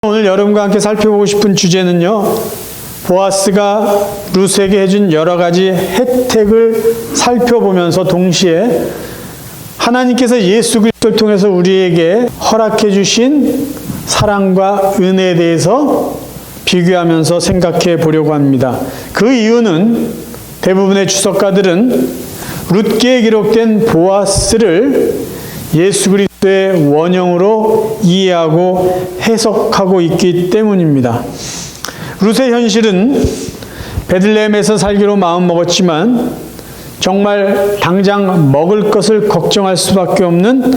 오늘 여러분과 함께 살펴보고 싶은 주제는요, 보아스가 룻에게 해준 여러 가지 혜택을 살펴보면서 동시에 하나님께서 예수 그리스도를 통해서 우리에게 허락해 주신 사랑과 은혜에 대해서 비교하면서 생각해 보려고 합니다. 그 이유는 대부분의 주석가들은 룻기에 기록된 보아스를 예수 그리스도의 원형으로 이해하고 해석하고 있기 때문입니다. 룻의 현실은 베들레헴에서 살기로 마음먹었지만 정말 당장 먹을 것을 걱정할 수밖에 없는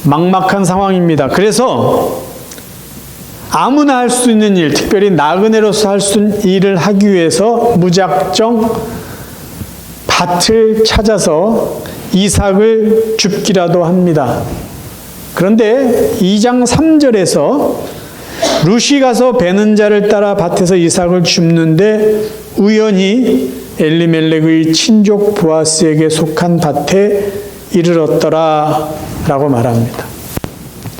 막막한 상황입니다. 그래서 아무나 할 수 있는 일, 특별히 나그네로서 할 수 있는 일을 하기 위해서 무작정 밭을 찾아서 이삭을 줍기라도 합니다. 그런데 2장 3절에서 룻이 가서 베는 자를 따라 밭에서 이삭을 줍는데 우연히 엘리멜렉의 친족 보아스에게 속한 밭에 이르렀더라 라고 말합니다.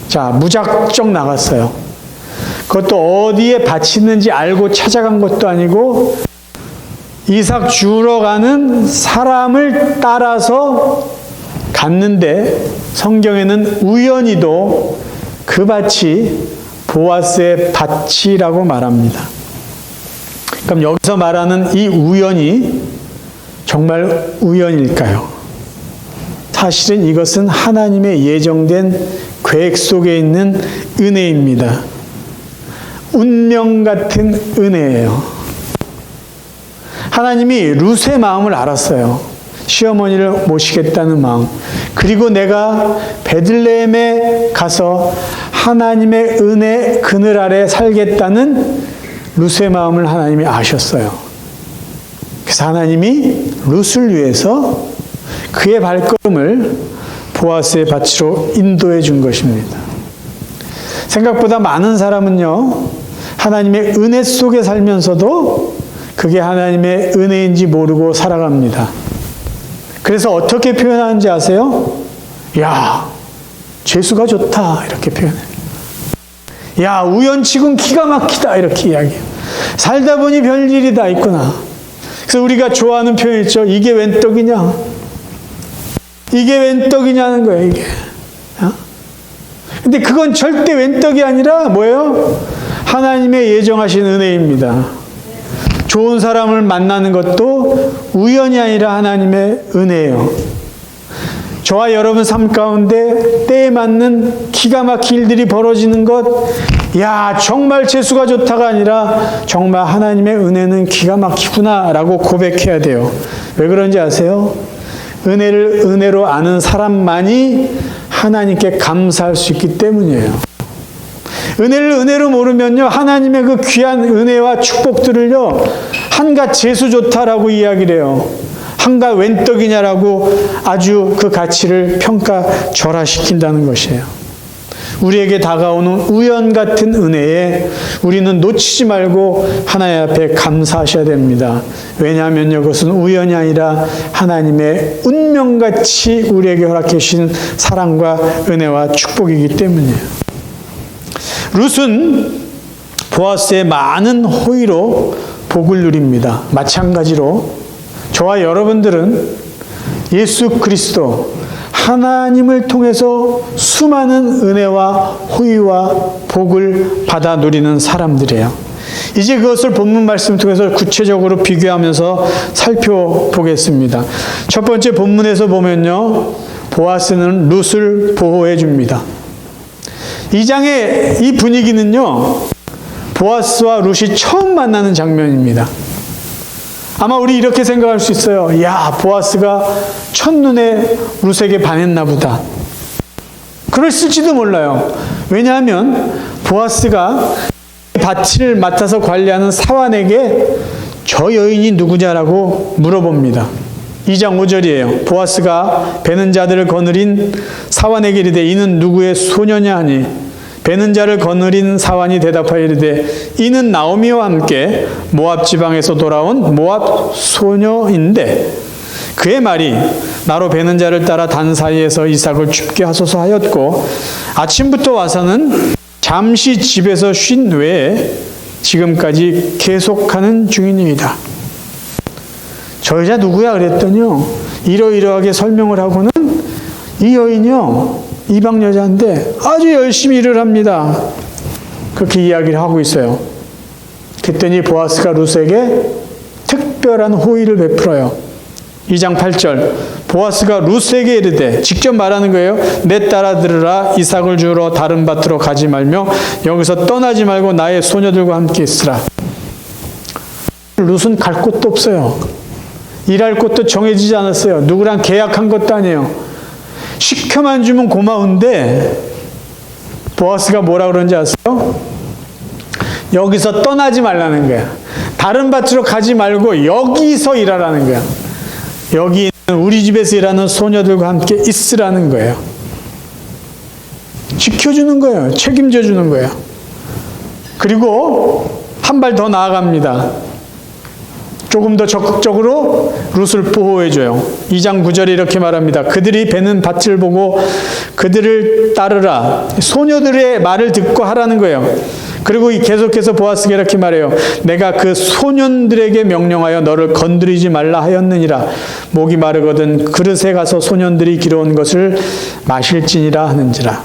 자, 무작정 나갔어요. 그것도 어디에 밭이 있는지 알고 찾아간 것도 아니고 이삭 주우러 가는 사람을 따라서 갔는데 성경에는 우연히도 그 밭이 보아스의 밭이라고 말합니다. 그럼 여기서 말하는 이 우연이 정말 우연일까요? 사실은 이것은 하나님의 예정된 계획 속에 있는 은혜입니다. 운명 같은 은혜예요. 하나님이 룻의 마음을 알았어요. 시어머니를 모시겠다는 마음. 그리고 내가 베들레헴에 가서 하나님의 은혜 그늘 아래 살겠다는 룻의 마음을 하나님이 아셨어요. 그래서 하나님이 룻을 위해서 그의 발걸음을 보아스의 밭으로 인도해 준 것입니다. 생각보다 많은 사람은요, 하나님의 은혜 속에 살면서도 그게 하나님의 은혜인지 모르고 살아갑니다. 그래서 어떻게 표현하는지 아세요? 야, 재수가 좋다 이렇게 표현해요. 야, 우연치곤 기가 막히다 이렇게 이야기해요. 살다 보니 별일이 다 있구나. 그래서 우리가 좋아하는 표현 있죠. 이게 웬 떡이냐? 이게 웬 떡이냐는 거예요, 이게. 근데 그건 절대 웬 떡이 아니라 뭐예요? 하나님의 예정하신 은혜입니다. 좋은 사람을 만나는 것도 우연이 아니라 하나님의 은혜예요. 저와 여러분 삶 가운데 때에 맞는 기가 막힌 일들이 벌어지는 것, 야, 정말 재수가 좋다가 아니라 정말 하나님의 은혜는 기가 막히구나 라고 고백해야 돼요. 왜 그런지 아세요? 은혜를 은혜로 아는 사람만이 하나님께 감사할 수 있기 때문이에요. 은혜를 은혜로 모르면요, 하나님의 그 귀한 은혜와 축복들을요, 한갓 재수 좋다라고 이야기를 해요. 한갓 웬 떡이냐라고 아주 그 가치를 평가절하시킨다는 것이에요. 우리에게 다가오는 우연 같은 은혜에 우리는 놓치지 말고 하나님 앞에 감사하셔야 됩니다. 왜냐하면요, 그것은 우연이 아니라 하나님의 운명같이 우리에게 허락해 주신 사랑과 은혜와 축복이기 때문이에요. 룻은 보아스의 많은 호의로 복을 누립니다. 마찬가지로 저와 여러분들은 예수 그리스도 하나님을 통해서 수많은 은혜와 호의와 복을 받아 누리는 사람들이에요. 이제 그것을 본문 말씀 통해서 구체적으로 비교하면서 살펴보겠습니다. 첫 번째 본문에서 보면요, 보아스는 룻을 보호해 줍니다. 이 장의 이 분위기는요, 보아스와 룻이 처음 만나는 장면입니다. 아마 우리 이렇게 생각할 수 있어요. 야, 보아스가 첫눈에 룻에게 반했나 보다. 그랬을지도 몰라요. 왜냐하면 보아스가 밭을 맡아서 관리하는 사환에게 저 여인이 누구냐라고 물어봅니다. 2장 5절이에요. 보아스가 베는 자들을 거느린 사환에게 이르되 이는 누구의 소녀냐 하니 베는 자를 거느린 사환이 대답하여 이르되 이는 나오미와 함께 모압 지방에서 돌아온 모압 소녀인데 그의 말이 나로 베는 자를 따라 단 사이에서 이삭을 줍게 하소서 하였고 아침부터 와서는 잠시 집에서 쉰 외에 지금까지 계속하는 중입니다. 저 여자 누구야 그랬더니요, 이러이러하게 설명을 하고는 이 여인이요, 이방 여자인데 아주 열심히 일을 합니다. 그렇게 이야기를 하고 있어요. 그랬더니 보아스가 룻에게 특별한 호의를 베풀어요. 2장 8절, 보아스가 룻에게 이르되, 직접 말하는 거예요. 내 딸아 들으라. 이삭을 주러 다른 밭으로 가지 말며 여기서 떠나지 말고 나의 소녀들과 함께 있으라. 룻은 갈 곳도 없어요. 일할 곳도 정해지지 않았어요. 누구랑 계약한 것도 아니에요. 시켜만 주면 고마운데 보아스가 뭐라 그런지 아세요? 여기서 떠나지 말라는 거야. 다른 밭으로 가지 말고 여기서 일하라는 거야. 여기 있는 우리 집에서 일하는 소녀들과 함께 있으라는 거예요. 지켜주는 거예요. 책임져 주는 거예요. 그리고 한 발 더 나아갑니다. 조금 더 적극적으로 룻을 보호해줘요. 2장 9절에 이렇게 말합니다. 그들이 베는 밭을 보고 그들을 따르라. 소녀들의 말을 듣고 하라는 거예요. 그리고 계속해서 보아스가 이렇게 말해요. 내가 그 소년들에게 명령하여 너를 건드리지 말라 하였느니라. 목이 마르거든 그릇에 가서 소년들이 길어온 것을 마실지니라 하는지라.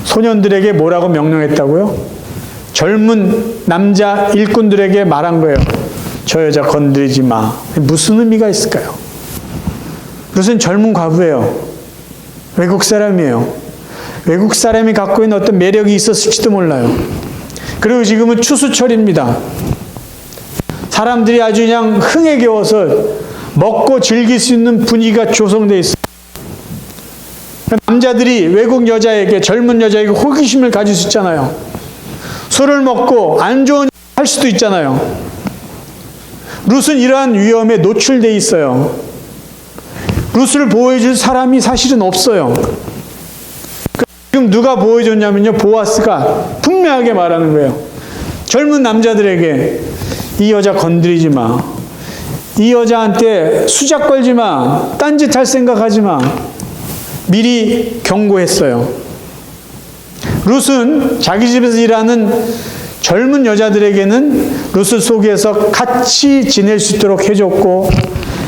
소년들에게 뭐라고 명령했다고요? 젊은 남자 일꾼들에게 말한 거예요. 저 여자 건드리지 마. 무슨 의미가 있을까요? 무슨 젊은 과부예요. 외국 사람이에요. 외국 사람이 갖고 있는 어떤 매력이 있었을지도 몰라요. 그리고 지금은 추수철입니다. 사람들이 아주 그냥 흥에 겨워서 먹고 즐길 수 있는 분위기가 조성되어 있어요. 남자들이 외국 여자에게, 젊은 여자에게 호기심을 가질 수 있잖아요. 술을 먹고 안 좋은 일 할 수도 있잖아요. 룻은 이러한 위험에 노출되어 있어요. 룻을 보호해줄 사람이 사실은 없어요. 지금 누가 보호해줬냐면요, 보아스가 분명하게 말하는 거예요. 젊은 남자들에게 이 여자 건드리지 마. 이 여자한테 수작 걸지 마. 딴짓 할 생각하지 마. 미리 경고했어요. 룻은 자기 집에서 일하는 젊은 여자들에게는 룻을 소개해서 같이 지낼 수 있도록 해줬고,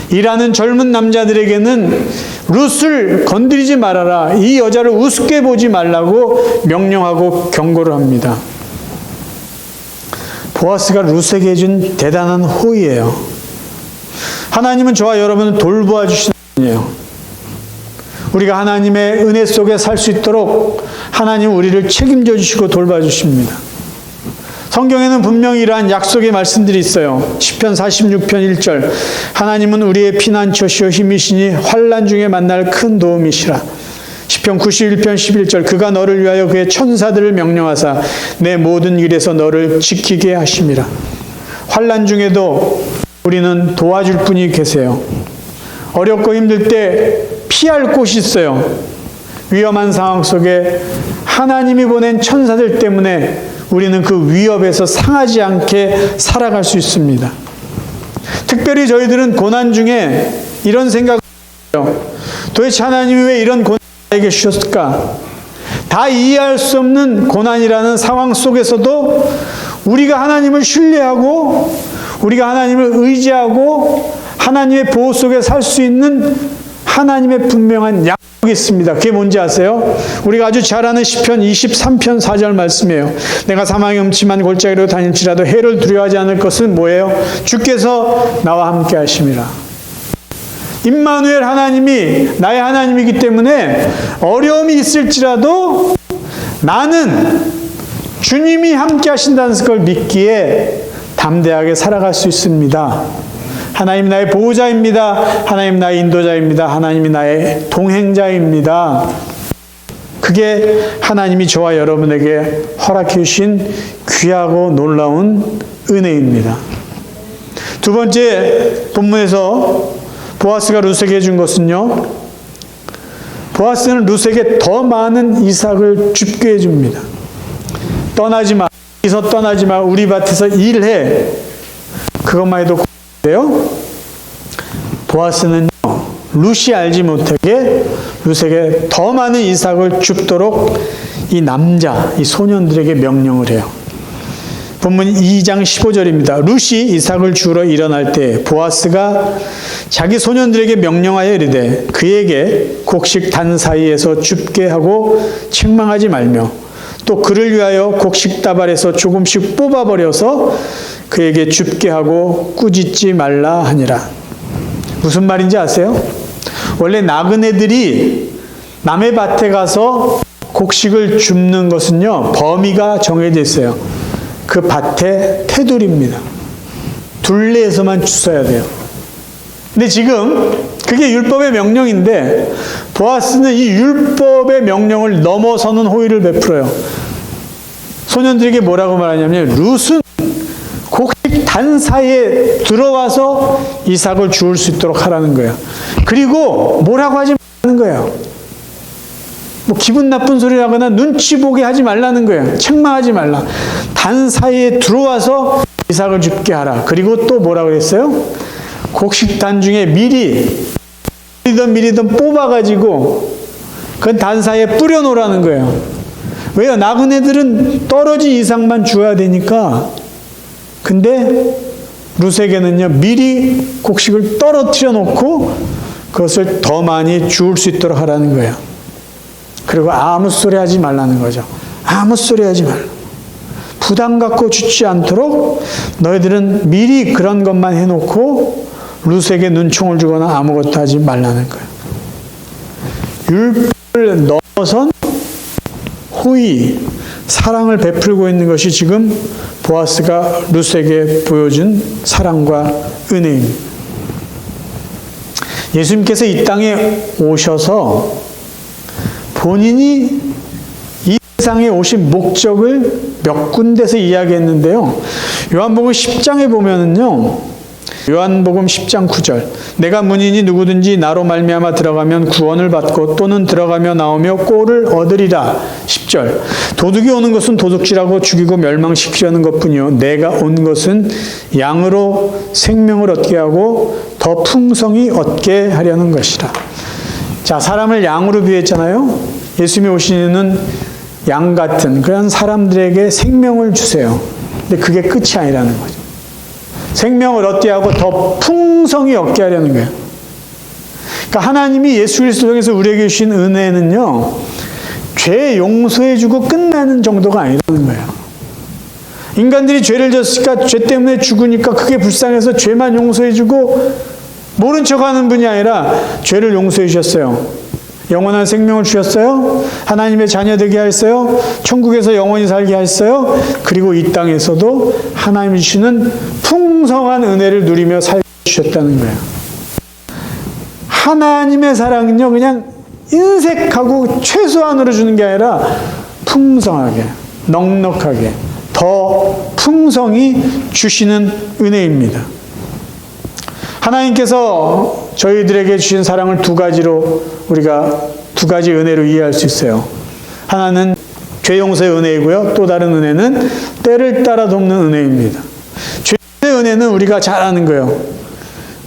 일하는 젊은 남자들에게는 룻을 건드리지 말아라. 이 여자를 우습게 보지 말라고 명령하고 경고를 합니다. 보아스가 룻에게 해준 대단한 호의예요. 하나님은 저와 여러분을 돌보아 주시는 분이에요. 우리가 하나님의 은혜 속에 살 수 있도록 하나님 우리를 책임져 주시고 돌봐 주십니다. 성경에는 분명히 이러한 약속의 말씀들이 있어요. 시편 46편 1절, 하나님은 우리의 피난처시오 힘이시니 환난 중에 만날 큰 도움이시라. 시편 91편 11절, 그가 너를 위하여 그의 천사들을 명령하사 내 모든 일에서 너를 지키게 하심이라. 환난 중에도 우리는 도와줄 분이 계세요. 어렵고 힘들 때 피할 곳이 있어요. 위험한 상황 속에 하나님이 보낸 천사들 때문에 우리는 그 위협에서 상하지 않게 살아갈 수 있습니다. 특별히 저희들은 고난 중에 이런 생각을 해요. 도대체 하나님이 왜 이런 고난을 나에게 주셨을까? 다 이해할 수 없는 고난이라는 상황 속에서도 우리가 하나님을 신뢰하고 우리가 하나님을 의지하고 하나님의 보호 속에 살 수 있는 하나님의 분명한 약속이 있습니다. 그게 뭔지 아세요? 우리가 아주 잘 아는 시편 23편 4절 말씀이에요. 내가 사망의 음침한 골짜기로 다닐지라도 해를 두려워하지 않을 것은 뭐예요? 주께서 나와 함께 하심이라. 임마누엘 하나님이 나의 하나님이기 때문에 어려움이 있을지라도 나는 주님이 함께 하신다는 걸 믿기에 담대하게 살아갈 수 있습니다. 하나님 나의 보호자입니다. 하나님 나의 인도자입니다. 하나님이 나의 동행자입니다. 그게 하나님이 저와 여러분에게 허락해 주신 귀하고 놀라운 은혜입니다. 두 번째 본문에서 보아스가 룻에게 해준 것은요, 보아스는 룻에게 더 많은 이삭을 줍게 해줍니다. 떠나지 마. 여기서 떠나지 마. 우리 밭에서 일해. 그것만 해도 고마운데요. 보아스는요, 룻이 알지 못하게 룻에게 더 많은 이삭을 줍도록 이 남자, 이 소년들에게 명령을 해요. 본문 2장 15절입니다. 룻이 이삭을 주우러 일어날 때 보아스가 자기 소년들에게 명령하여 이르되 그에게 곡식 단 사이에서 줍게 하고 책망하지 말며 또 그를 위하여 곡식 다발에서 조금씩 뽑아버려서 그에게 줍게 하고 꾸짖지 말라 하니라. 무슨 말인지 아세요? 원래 나그네들이 남의 밭에 가서 곡식을 줍는 것은요, 범위가 정해져 있어요. 그 밭의 테두리입니다. 둘레에서만 주워야 돼요. 근데 지금 그게 율법의 명령인데 보아스는 이 율법의 명령을 넘어서는 호의를 베풀어요. 소년들에게 뭐라고 말하냐면 룻은 곡식 단 사이에 들어와서 이삭을 주울 수 있도록 하라는 거예요. 그리고 뭐라고 하지 말라는 거예요. 뭐 기분 나쁜 소리 하거나 눈치 보게 하지 말라는 거예요. 책망하지 말라. 단 사이에 들어와서 이삭을 줍게 하라. 그리고 또 뭐라고 그랬어요? 곡식 단 중에 미리든 뽑아가지고 그 단 사이에 뿌려놓으라는 거예요. 왜요? 나그네들은 떨어진 이삭만 주어야 되니까. 근데 룻에게는요, 미리 곡식을 떨어뜨려 놓고 그것을 더 많이 주울 수 있도록 하라는 거예요. 그리고 아무 소리 하지 말라는 거죠. 아무 소리 하지 말라. 부담 갖고 주지 않도록 너희들은 미리 그런 것만 해놓고 룻에게 눈총을 주거나 아무것도 하지 말라는 거예요. 율법을 넘어선 호의, 사랑을 베풀고 있는 것이 지금 보아스가 룻에게 보여준 사랑과 은혜입니다. 예수님께서 이 땅에 오셔서 본인이 이 세상에 오신 목적을 몇 군데서 이야기했는데요. 요한복음 10장에 보면은요, 요한복음 10장 9절 내가 문이니 누구든지 나로 말미암아 들어가면 구원을 받고 또는 들어가며 나오며 꼴을 얻으리라. 10절 도둑이 오는 것은 도둑질하고 죽이고 멸망시키려는 것뿐이요 내가 온 것은 양으로 생명을 얻게 하고 더 풍성히 얻게 하려는 것이라. 자, 사람을 양으로 비유했잖아요. 예수님이 오신 이유는 양 같은 그런 사람들에게 생명을 주세요. 근데 그게 끝이 아니라는 거죠. 생명을 얻게 하고 더 풍성히 얻게 하려는 거예요. 그러니까 하나님이 예수 그리스도 통해서 우리에게 주신 은혜는요, 죄 용서해주고 끝나는 정도가 아니라는 거예요. 인간들이 죄를 졌으니까 죄 때문에 죽으니까 그게 불쌍해서 죄만 용서해주고 모른 척하는 분이 아니라 죄를 용서해 주셨어요. 영원한 생명을 주셨어요. 하나님의 자녀 되게 하셨어요. 천국에서 영원히 살게 하셨어요. 그리고 이 땅에서도 하나님이 주시는 풍성한 은혜를 누리며 살게 주셨다는 거예요. 하나님의 사랑은요, 그냥 인색하고 최소한으로 주는 게 아니라 풍성하게, 넉넉하게, 더 풍성히 주시는 은혜입니다. 하나님께서 저희들에게 주신 사랑을 우리가 두 가지 은혜로 이해할 수 있어요. 하나는 죄 용서의 은혜이고요. 또 다른 은혜는 때를 따라 돕는 은혜입니다. 죄의 은혜는 우리가 잘 아는 거예요.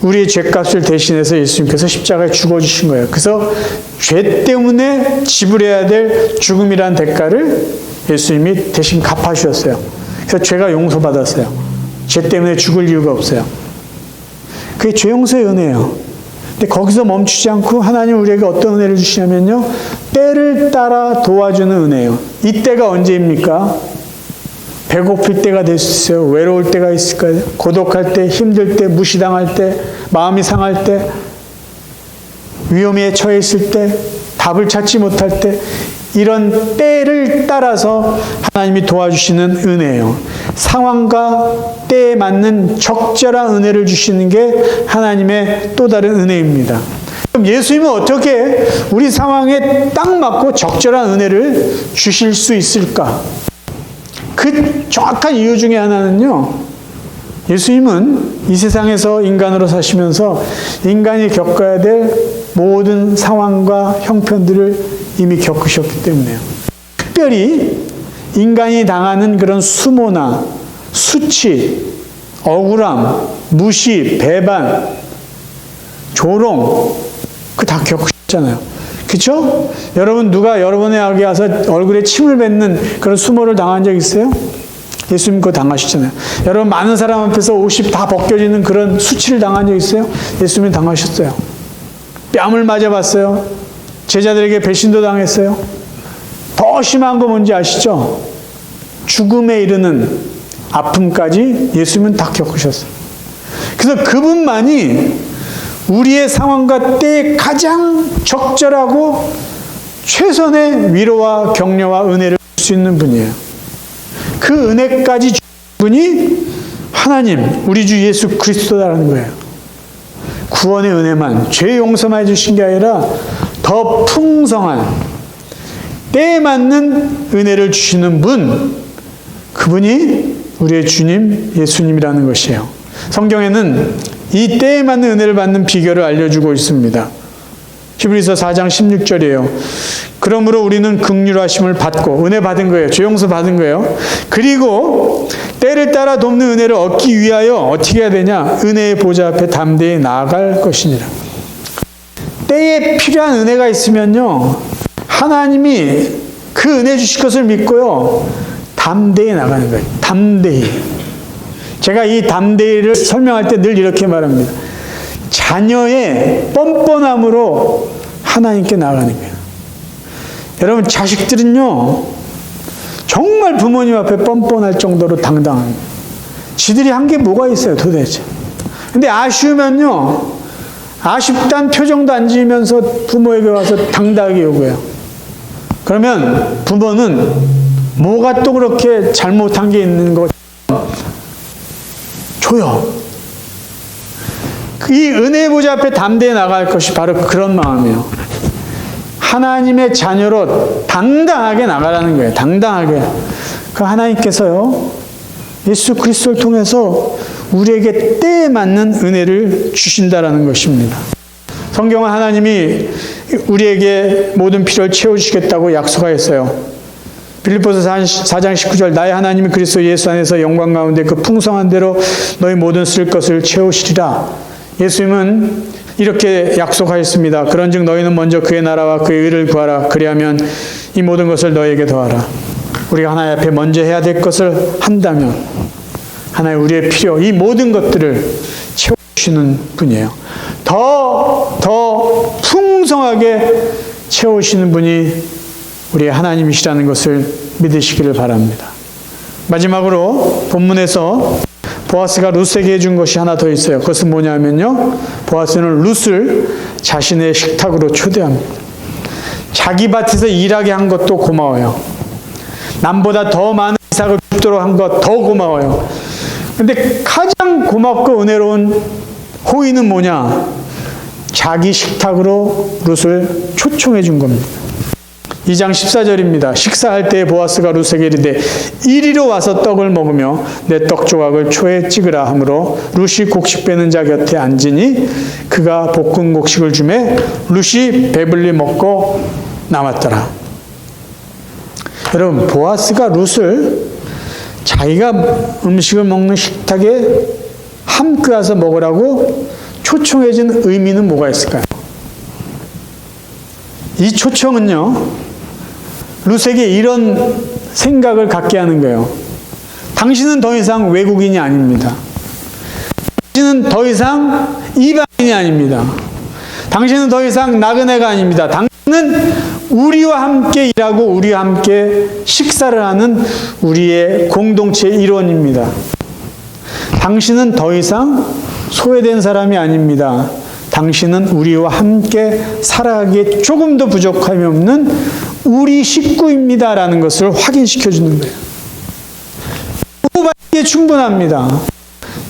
우리의 죄값을 대신해서 예수님께서 십자가에 죽어주신 거예요. 그래서 죄 때문에 지불해야 될 죽음이란 대가를 예수님이 대신 갚아주셨어요. 그래서 죄가 용서받았어요. 죄 때문에 죽을 이유가 없어요. 그게 죄 용서의 은혜예요. 근데 거기서 멈추지 않고 하나님 우리에게 어떤 은혜를 주시냐면요, 때를 따라 도와주는 은혜예요. 이 때가 언제입니까? 배고플 때가 될 수 있어요. 외로울 때가 있을까요? 고독할 때, 힘들 때, 무시당할 때, 마음이 상할 때, 위험에 처해 있을 때, 답을 찾지 못할 때, 이런 때를 따라서 하나님이 도와주시는 은혜예요. 상황과 때에 맞는 적절한 은혜를 주시는 게 하나님의 또 다른 은혜입니다. 그럼 예수님은 어떻게 우리 상황에 딱 맞고 적절한 은혜를 주실 수 있을까? 그 정확한 이유 중에 하나는요, 예수님은 이 세상에서 인간으로 사시면서 인간이 겪어야 될 모든 상황과 형편들을 이미 겪으셨기 때문에요. 특별히 인간이 당하는 그런 수모나 수치, 억울함, 무시, 배반, 조롱, 그 다 겪으셨잖아요. 그쵸? 여러분, 누가 여러분에게 와서 얼굴에 침을 뱉는 그런 수모를 당한 적 있어요? 예수님 그거 당하셨잖아요. 여러분, 많은 사람 앞에서 옷이 다 벗겨지는 그런 수치를 당한 적 있어요? 예수님이 당하셨어요. 뺨을 맞아봤어요. 제자들에게 배신도 당했어요. 더 심한 거 뭔지 아시죠? 죽음에 이르는 아픔까지 예수님은 다 겪으셨어요. 그래서 그분만이 우리의 상황과 때에 가장 적절하고 최선의 위로와 격려와 은혜를 줄 수 있는 분이에요. 그 은혜까지 주신 분이 하나님, 우리 주 예수 그리스도다라는 거예요. 구원의 은혜만, 죄 용서만 해주신 게 아니라 더 풍성한 때에 맞는 은혜를 주시는 분, 그분이 우리의 주님 예수님이라는 것이에요. 성경에는 이 때에 맞는 은혜를 받는 비결을 알려주고 있습니다. 히브리서 4장 16절이에요. 그러므로 우리는 긍휼하심을 받고, 은혜 받은 거예요. 죄 용서 받은 거예요. 그리고 때를 따라 돕는 은혜를 얻기 위하여 어떻게 해야 되냐? 은혜의 보좌 앞에 담대히 나아갈 것이니라. 때에 필요한 은혜가 있으면요, 하나님이 그 은혜 주실 것을 믿고요, 담대히 나가는 거예요. 담대히. 제가 이 담대히를 설명할 때 늘 이렇게 말합니다. 자녀의 뻔뻔함으로 하나님께 나아가는 거예요. 여러분, 자식들은요, 정말 부모님 앞에 뻔뻔할 정도로 당당합니다. 지들이 한 게 뭐가 있어요, 도대체. 근데 아쉬우면요, 아쉽다는 표정도 안 지으면서 부모에게 와서 당당하게 요구해요. 그러면 부모는 뭐가 또 그렇게 잘못한 게 있는 것 줘요. 이 은혜의 보좌 앞에 담대히 나갈 것이 바로 그런 마음이에요. 하나님의 자녀로 당당하게 나가라는 거예요. 당당하게. 그 하나님께서요, 예수 그리스도를 통해서 우리에게 때에 맞는 은혜를 주신다라는 것입니다. 성경은 하나님이 우리에게 모든 필요를 채워주시겠다고 약속하였어요. 빌립보서 4장 19절, 나의 하나님이 그리스도 예수 안에서 영광 가운데 그 풍성한 대로 너희 모든 쓸 것을 채우시리라. 예수님은 이렇게 약속하였습니다. 그런즉 너희는 먼저 그의 나라와 그의 의를 구하라. 그리하면 이 모든 것을 너희에게 더하라. 우리가 하나님 앞에 먼저 해야 될 것을 한다면 하나님 우리의 필요, 이 모든 것들을 채우시는 분이에요. 더 풍성하게 채우시는 분이 우리의 하나님이시라는 것을 믿으시기를 바랍니다. 마지막으로 본문에서 보아스가 룻에게 해준 것이 하나 더 있어요. 그것은 뭐냐면요, 보아스는 룻을 자신의 식탁으로 초대합니다. 자기 밭에서 일하게 한 것도 고마워요. 남보다 더 많은 이삭을 줍도록 한 것 더 고마워요. 근데 가장 고맙고 은혜로운 호의는 뭐냐? 자기 식탁으로 룻을 초청해 준 겁니다. 2장 14절입니다. 식사할 때 보아스가 룻에게 이르되 이리로 와서 떡을 먹으며 내 떡 조각을 초에 찍으라 하므로 룻이 곡식 빼는 자 곁에 앉으니 그가 볶은 곡식을 주매 룻이 배불리 먹고 남았더라. 여러분, 보아스가 룻을 자기가 음식을 먹는 식탁에 함께 와서 먹으라고 초청해 준 의미는 뭐가 있을까요? 이 초청은요, 룻에게 이런 생각을 갖게 하는 거예요. 당신은 더 이상 외국인이 아닙니다. 당신은 더 이상 이방인이 아닙니다. 당신은 더 이상 나그네가 아닙니다. 당신은 우리와 함께 일하고 우리와 함께 식사를 하는 우리의 공동체 일원입니다. 당신은 더 이상 소외된 사람이 아닙니다. 당신은 우리와 함께 살아가기에 조금도 부족함이 없는 우리 식구입니다라는 것을 확인시켜 주는 거예요. 받기에 충분합니다.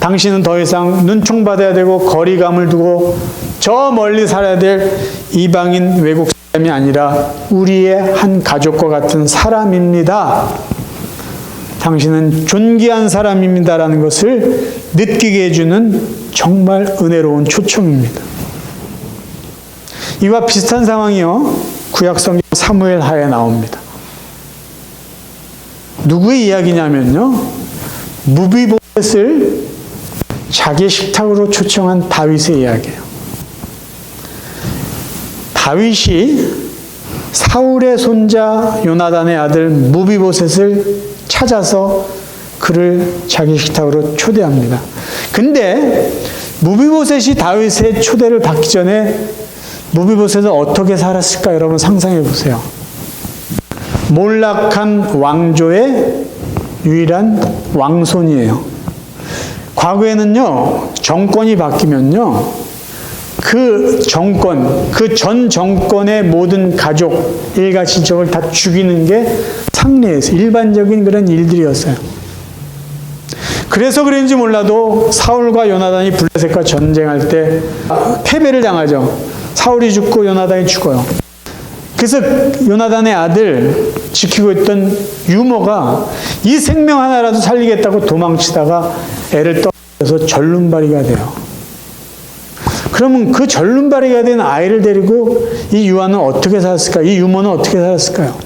당신은 더 이상 눈총받아야 되고 거리감을 두고 저 멀리 살아야 될 이방인 외국 사람이 아니라 우리의 한 가족과 같은 사람입니다. 당신은 존귀한 사람입니다라는 것을 느끼게 해주는 정말 은혜로운 초청입니다. 이와 비슷한 상황이요, 구약성경 사무엘 하에 나옵니다. 누구의 이야기냐면요, 무비보셋을 자기 식탁으로 초청한 다윗의 이야기예요. 다윗이 사울의 손자 요나단의 아들 무비보셋을 찾아서 그를 자기 식탁으로 초대합니다. 근데 무비보셋이 다윗의 초대를 받기 전에 무비보셋은 어떻게 살았을까 여러분 상상해 보세요. 몰락한 왕조의 유일한 왕손이에요. 과거에는요, 정권이 바뀌면요, 그 정권, 그 전 정권의 모든 가족, 일가 친척을 다 죽이는 게 상례였어요. 일반적인 그런 일들이었어요. 그래서 그런지 몰라도 사울과 요나단이 블레셋과 전쟁할 때 패배를 당하죠. 사울이 죽고 요나단이 죽어요. 그래서 요나단의 아들 지키고 있던 유모가 이 생명 하나라도 살리겠다고 도망치다가 애를 떠나서 절름발이가 돼요. 그러면 그 절름발이가 된 아이를 데리고 이 유아는 어떻게 살았을까? 이 유모는 어떻게 살았을까요?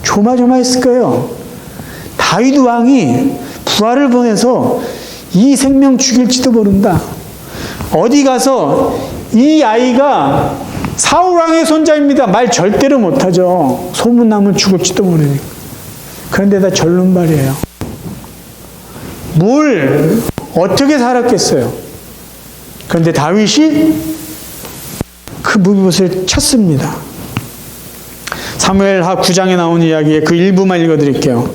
조마조마했을 거예요. 다윗 왕이 부하를 보내서 이 생명 죽일지도 모른다. 어디 가서 이 아이가 사울 왕의 손자입니다. 말 절대로 못하죠. 소문나면 죽을지도 모르니까. 그런데 다 절름발이에요. 뭘 어떻게 살았겠어요? 그런데 다윗이 그 무비보셋을 찾습니다. 사무엘하 9장에 나온 이야기의 그 일부만 읽어드릴게요.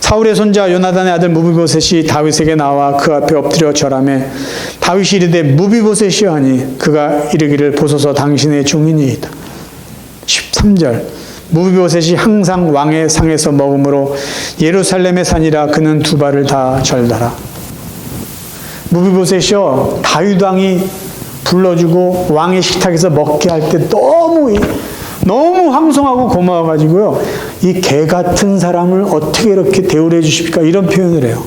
사울의 손자 요나단의 아들 무비보셋이 다윗에게 나와 그 앞에 엎드려 절하매 다윗이 이르되 무비보셋이여 하니 그가 이르기를 보소서 당신의 종이니이다. 13절 무비보셋이 항상 왕의 상에서 먹음으로 예루살렘의 산이라 그는 두 발을 다 절다라. 무비보셋이여 다윗 왕이 불러주고 왕의 식탁에서 먹게 할 때 너무 황송하고 고마워가지고요. 이 개 같은 사람을 어떻게 이렇게 대우를 해주십니까? 이런 표현을 해요.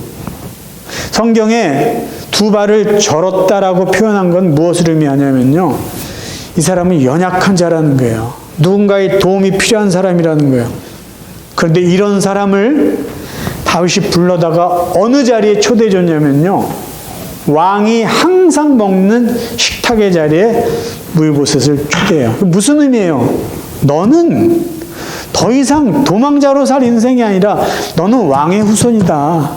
성경에 두 발을 절었다라고 표현한 건 무엇을 의미하냐면요. 이 사람은 연약한 자라는 거예요. 누군가의 도움이 필요한 사람이라는 거예요. 그런데 이런 사람을 다윗이 불러다가 어느 자리에 초대해 줬냐면요. 왕이 항상 먹는 식탁의 자리에 무비보셋을 초대해요. 무슨 의미예요? 너는 더 이상 도망자로 살 인생이 아니라 너는 왕의 후손이다.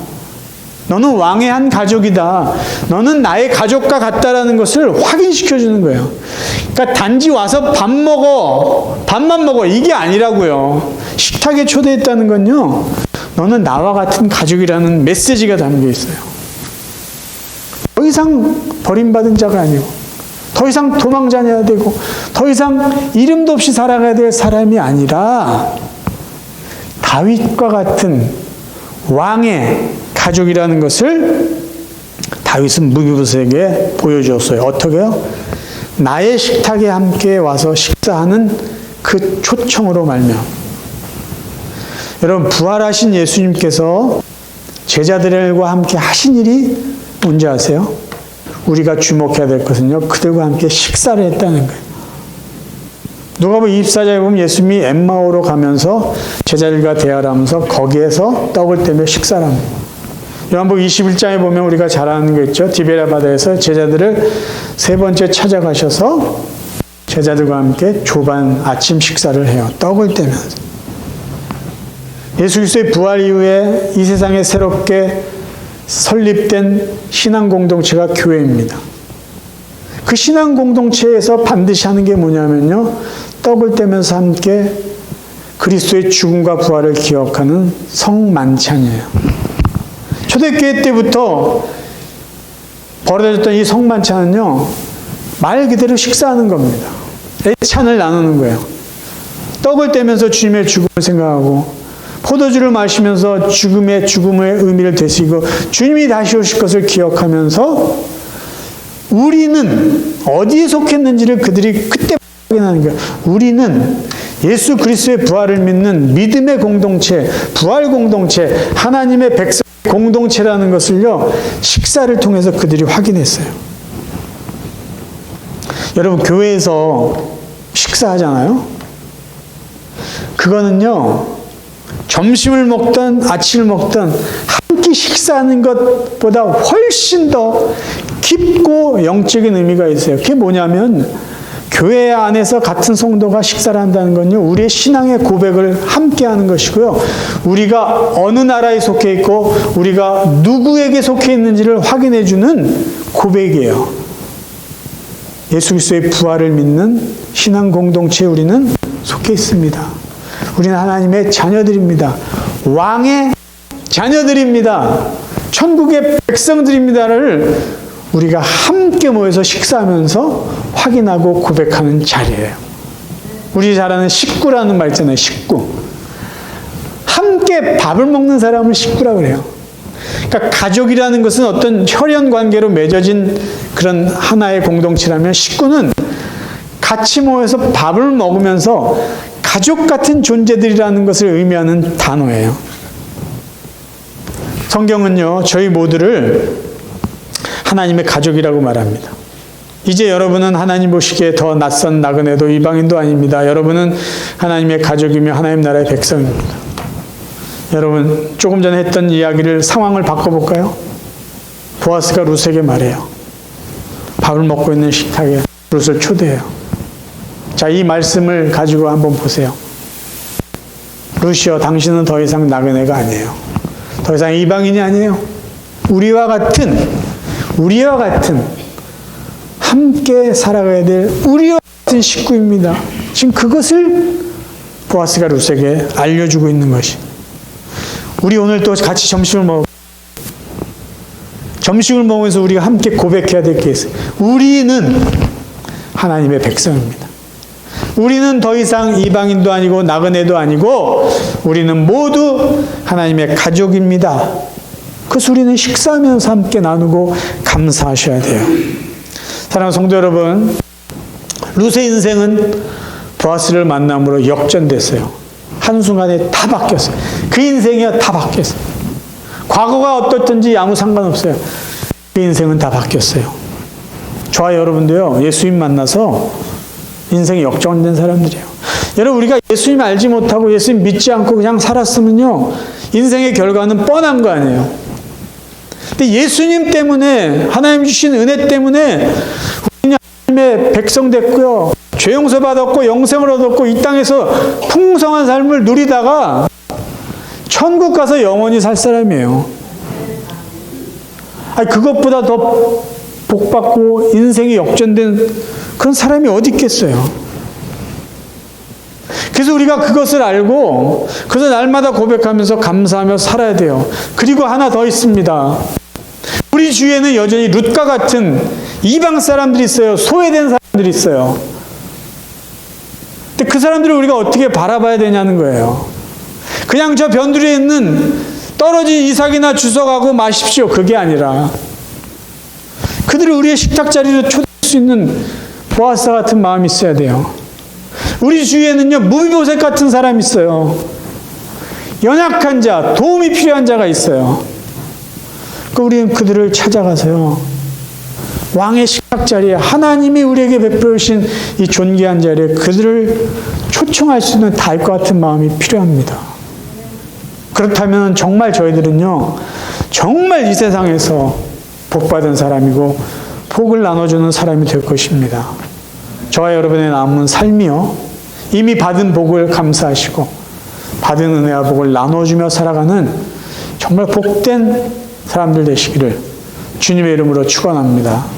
너는 왕의 한 가족이다. 너는 나의 가족과 같다라는 것을 확인시켜 주는 거예요. 그러니까 단지 와서 밥만 먹어 이게 아니라고요. 식탁에 초대했다는 건요. 너는 나와 같은 가족이라는 메시지가 담겨 있어요. 더 이상 버림받은 자가 아니고 더 이상 도망자녀야 되고 더 이상 이름도 없이 살아가야 될 사람이 아니라 다윗과 같은 왕의 가족이라는 것을 다윗은 무비보셋에게 보여주었어요. 어떻게요? 나의 식탁에 함께 와서 식사하는 그 초청으로 말미암아. 여러분 부활하신 예수님께서 제자들과 함께 하신 일이 뭔지 아세요? 우리가 주목해야 될 것은요. 그들과 함께 식사를 했다는 거예요. 누가복음 24장에 보면 예수님이 엠마오로 가면서 제자들과 대화를 하면서 거기에서 떡을 떼며 식사를 합니다. 요한복음 21장에 보면 우리가 잘 아는 거 있죠. 디베랴 바다에서 제자들을 세 번째 찾아가셔서 제자들과 함께 조반 아침 식사를 해요. 떡을 떼면서. 예수 그리스도의 부활 이후에 이 세상에 새롭게 설립된 신앙 공동체가 교회입니다. 그 신앙 공동체에서 반드시 하는 게 뭐냐면요. 떡을 떼면서 함께 그리스도의 죽음과 부활을 기억하는 성만찬이에요. 초대교회 때부터 벌어졌던 이 성만찬은요. 말 그대로 식사하는 겁니다. 애찬을 나누는 거예요. 떡을 떼면서 주님의 죽음을 생각하고 포도주를 마시면서 죽음의 의미를 되새기고 주님이 다시 오실 것을 기억하면서 우리는 어디에 속했는지를 그들이 그때 확인하는 거예요. 우리는 예수 그리스도의 부활을 믿는 믿음의 공동체, 부활 공동체, 하나님의 백성 공동체라는 것을요. 식사를 통해서 그들이 확인했어요. 여러분 교회에서 식사하잖아요. 그거는요. 점심을 먹든 아침을 먹든 한 끼 식사하는 것보다 훨씬 더 깊고 영적인 의미가 있어요. 그게 뭐냐면 교회 안에서 같은 성도가 식사를 한다는 건요, 우리의 신앙의 고백을 함께 하는 것이고요, 우리가 어느 나라에 속해 있고 우리가 누구에게 속해 있는지를 확인해 주는 고백이에요. 예수 그리스도의 부활을 믿는 신앙 공동체에 우리는 속해 있습니다. 우리는 하나님의 자녀들입니다. 왕의 자녀들입니다. 천국의 백성들입니다를 우리가 함께 모여서 식사하면서 확인하고 고백하는 자리예요. 우리 잘 아는 식구라는 말 있잖아요. 식구. 함께 밥을 먹는 사람을 식구라고 그래요. 그러니까 가족이라는 것은 어떤 혈연 관계로 맺어진 그런 하나의 공동체라면, 식구는 같이 모여서 밥을 먹으면서 가족 같은 존재들이라는 것을 의미하는 단어예요. 성경은요, 저희 모두를 하나님의 가족이라고 말합니다. 이제 여러분은 하나님 보시기에 더 낯선 나그네도 이방인도 아닙니다. 여러분은 하나님의 가족이며 하나님 나라의 백성입니다. 여러분, 조금 전에 했던 이야기를, 상황을 바꿔볼까요? 보아스가 룻에게 말해요. 밥을 먹고 있는 식탁에 룻을 초대해요. 자, 이 말씀을 가지고 한번 보세요. 룻이여, 당신은 더 이상 나그네가 아니에요. 더 이상 이방인이 아니에요. 우리와 같은 함께 살아가야 될 우리와 같은 식구입니다. 지금 그것을 보아스가 룻에게 알려주고 있는 것이. 우리 오늘 또 같이 점심을 먹으면서 우리가 함께 고백해야 될 게 있어요. 우리는 하나님의 백성입니다. 우리는 더 이상 이방인도 아니고 나그네도 아니고 우리는 모두 하나님의 가족입니다. 그래서 우리는 식사하면서 함께 나누고 감사하셔야 돼요. 사랑하는 성도 여러분, 룻의 인생은 보아스를 만남으로 역전됐어요. 한순간에 다 바뀌었어요. 그 인생이 다 바뀌었어요. 과거가 어떻든지 아무 상관없어요. 그 인생은 다 바뀌었어요. 저와 여러분도요, 예수님 만나서 인생이 역전된 사람들이에요. 여러분, 우리가 예수님 알지 못하고 예수님 믿지 않고 그냥 살았으면요, 인생의 결과는 뻔한 거 아니에요. 근데 예수님 때문에, 하나님 주신 은혜 때문에 우리는 하나님의 백성 됐고요, 죄 용서 받았고 영생을 얻었고 이 땅에서 풍성한 삶을 누리다가 천국 가서 영원히 살 사람이에요. 아니, 그것보다 더 복받고 인생이 역전된 그런 사람이 어디 있겠어요. 그래서 우리가 그것을 알고, 그래서 날마다 고백하면서 감사하며 살아야 돼요. 그리고 하나 더 있습니다. 우리 주위에는 여전히 룻과 같은 이방 사람들이 있어요. 소외된 사람들이 있어요. 근데 그 사람들을 우리가 어떻게 바라봐야 되냐는 거예요. 그냥 저 변두리에 있는 떨어진 이삭이나 주워가고 마십시오, 그게 아니라 그들을 우리의 식탁 자리로 초대할 수 있는 보아스 같은 마음이 있어야 돼요. 우리 주위에는요, 무비보셋 같은 사람이 있어요. 연약한 자, 도움이 필요한 자가 있어요. 우리는 그들을 찾아가서요, 왕의 식탁 자리에, 하나님이 우리에게 베풀어 주신 이 존귀한 자리에 그들을 초청할 수 있는 달 것 같은 마음이 필요합니다. 그렇다면 정말 저희들은요, 정말 이 세상에서 복받은 사람이고 복을 나눠주는 사람이 될 것입니다. 저와 여러분의 남은 삶이요, 이미 받은 복을 감사하시고 받은 은혜와 복을 나눠주며 살아가는 정말 복된 사람들 되시기를 주님의 이름으로 축원합니다.